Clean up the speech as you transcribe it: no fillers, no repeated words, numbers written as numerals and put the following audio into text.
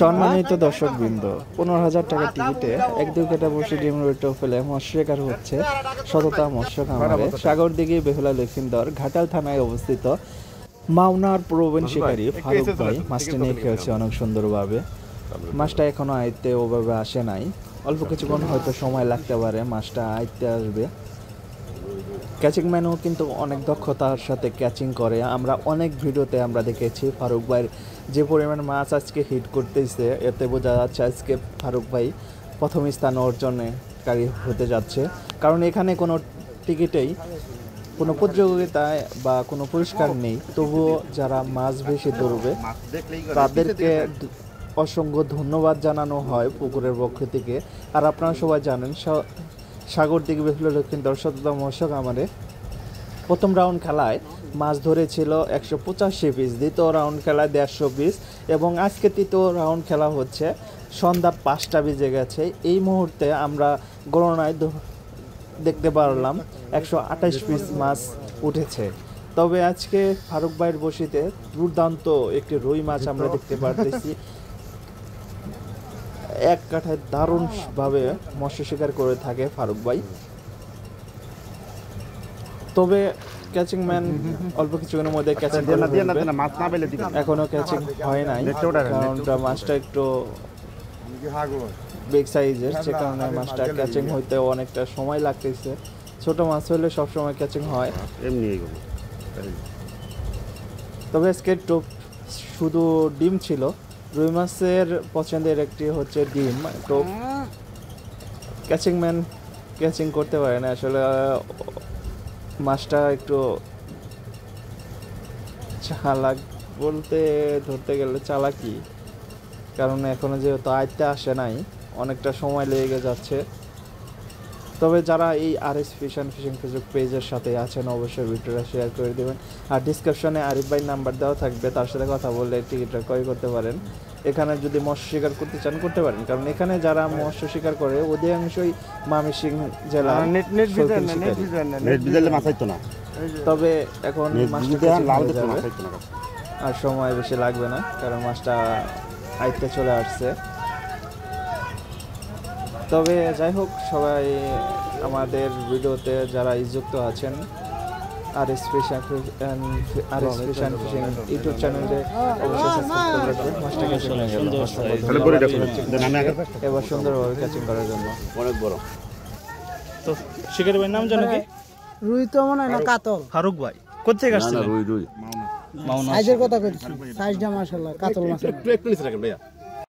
সম্মানিত দর্শকবৃন্দ, 15,000 টাকার টিকিটে 1-2 কাটা বসে ডিম রোটো ফেলে মৎস্য শিকার হচ্ছে সততা মৎস্য খামারে সাগরদিঘি বেহুলা লক্ষিন্দর ঘাটাল থানায় অবস্থিত। মাওনার প্রবীণ শিকারী ফারুক ভাই মাছটি নিয়ে খেলছে অনেক সুন্দরভাবে। মাছটা এখনো আয়ত্তে ওভাবে আসে নাই, অল্প কিছুক্ষণ হয়তো সময় লাগতে পারে মাছটা আয়ত্তে আসবে। ক্যাচিং ম্যানও কিন্তু অনেক দক্ষতার সাথে ক্যাচিং করে। আমরা অনেক ভিডিওতে আমরা দেখেছি ফারুক ভাইয়ের যে পরিমাণ মাছ আজকে হিট করতেছে, এতে বোঝা যাচ্ছে আজকে ফারুক ভাই প্রথম স্থান অর্জনকারী হতে যাচ্ছে। কারণ এখানে কোনো টিকিটেই কোনো প্রতিযোগিতায় বা কোনো পুরস্কার নেই, তবুও যারা মাছ বেশি ধরবে তাদেরকে অসংখ্য ধন্যবাদ জানানো হয় পুকুরের পক্ষ থেকে। আর আপনারা সবাই জানেন সাগরদিঘি বেহুলা লক্ষিন্দর সততা মৎস্য খামারে প্রথম রাউন্ড খেলায় মাছ ধরেছিল 185 পিস, দ্বিতীয় রাউন্ড খেলায় 150 পিস এবং আজকে তৃতীয় রাউন্ড খেলা হচ্ছে। সন্ধ্যা 5টা বেজে গেছে, এই মুহূর্তে আমরা গণনায় দেখতে পারলাম 128 পিস মাছ উঠেছে। তবে আজকে ফারুক ভাইয়ের বসিতে দুর্দান্ত একটি রুই মাছ আমরা দেখতে পারতেছি। এক কাঠায় দারুণভাবে মৎস্য শিকার করে থাকে ফারুক ভাই। তবে ক্যাচিং ম্যান অল্প কিছুক্ষণের মধ্যে ক্যাচিং করে এখনো ক্যাচিং হয় নাই, কারণ মাছটা একটু বিগ সাইজের, যে কারণে মাছটা ক্যাচিং হইতে অনেকটা সময় লাগতেছে। ছোট মাছ হলে সবসময় ক্যাচিং হয়। তবে আজকে টোপ শুধু ডিম ছিল। রুই মাছের পছন্দের একটি হচ্ছে ডিম। তো ক্যাচিং ম্যান ক্যাচিং করতে পারে না আসলে, মাছটা একটু চালাক বলতে ধরতে গেলে চালাকি, কারণ এখনো যেহেতু আয়ত্তে আসে নাই অনেকটা সময় লেগে যাচ্ছে। তবে যারা এই RS ফিশিং ফেসবুক পেজের সাথে আছেন অবশ্যই ভিডিওটা শেয়ার করে দেবেন। আর ডিসক্রিপশনে আরিফ ভাই নাম্বার দেওয়া থাকবে, তার সাথে কথা বললে টিকিটটা ক্রয় করতে পারেন। এখানে যদি মৎস্য শিকার করতে চান করতে পারেন, কারণ এখানে যারা মৎস্য শিকার করে অধিকাংশই ময়মনসিংহ জেলা। তবে এখন আর সময় বেশি লাগবে না, কারণ মাছটা আয়ত্তে চলে আসছে। তবে যাই হোক, সবাই আমাদের ভিডিওতে যারা যুক্ত আছেন RS ফিশিং ইউটিউব চ্যানেলে অবশ্যই সাবস্ক্রাইব করে মাছটাকে এবার সুন্দরভাবে ক্যাচিং করার জন্য। অনেক বড় তো শিকারি ভাইয়ের নাম জানো কি? রুই তো মনে হয় না, কাতল। ফারুক ভাই কোথেকে আসছে? রুই মাওনা। সাইজের কথা কইছি, সাইজটা মাশাআল্লাহ কাতল মাছ। একটু নিচে রাখেন ভাইয়া।